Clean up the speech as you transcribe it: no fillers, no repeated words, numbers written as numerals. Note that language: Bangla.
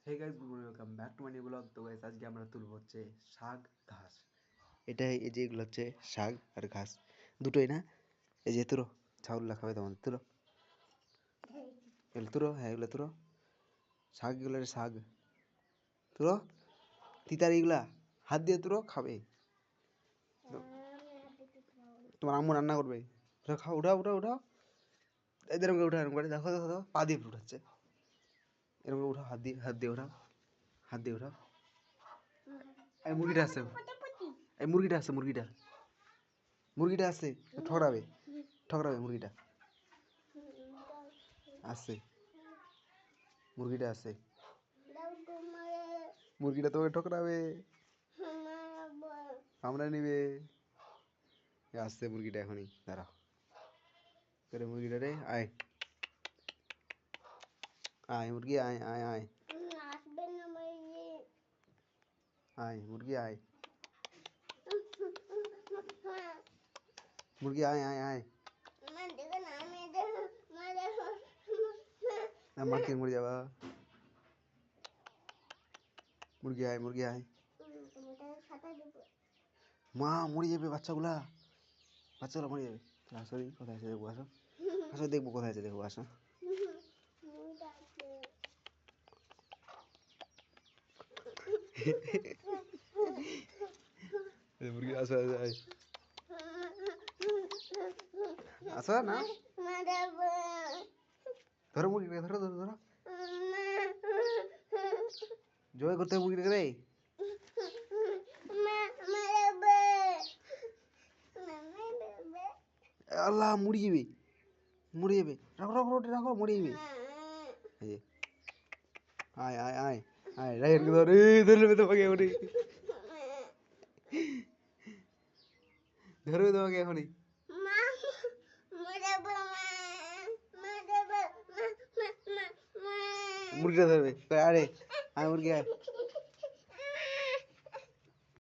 Hey guys, good morning, welcome back to my new blog. তো গাইস আজকে আমরা তুলব হচ্ছে শাক ঘাস। এটা এই যে এগুলো হচ্ছে শাক আর ঘাস দুটোই না। এই যে তুরো ছাউল্লা খাবে তোমাদের, তুরো এগুলো তুরো, হ্যাঁ এগুলো তুরো, শাক এগুলো শাক তুরো, তিতার এগুলা হাত দিয়ে তুরো খাবে। তোমার আম্মু রান্না করবে, খাও, উঠাও উঠাও উঠাও, এদের উঠা, এরকম করে দেখো দেখো দেখো, পা দিয়ে উঠাচ্ছে, এরকম উঠাও, হাত দিয়ে উঠাও, হাত দিয়ে উঠাও। এই মুরগিটা আছে, এই মুরগিটা আছে, মুরগিটা আছে, ঠকরাবে ঠকরাবে, মুরগিটা আছে, মুরগিটা আছে, মুরগিটা তোমাকে ঠকরাবে, আমরা নিবে। আসছে মুরগিটা এখনই, দাঁড়াও করে মুরগিটা রে, আয় আয় মুরগি, আয় আয় আয় আয় মুরগি, আয় মুরগি, আয় আয় আয়, মাকে মরে যাবা, মুরগি আয়, মুরগি আয়, মা মরে যাবে, বাচ্চাগুলা মরে যাবে। আসো দেখি কোথায় আছে, দেখবো, আসো আসো দেখবো কোথায় আছে, দেখবো, আসো। মুরগি আসো আসো আসো না, ধরো মুরগিটাকে, ধরো ধরো ধরো, জয় করতে হবে মুরগিটাকে রে। আল্লাহ মরে যাবে, মরে যাবে, রাখো রাখো রোটি রাখো, মরে যাবে। এই যে আয় আয় আয় আয়, রাইট ধরে ধরবে তোমাকে এখনই, ধরবে তোমাকে এখনই, মুরগিটা ধরবে, আরে আয় মুরগি আয়।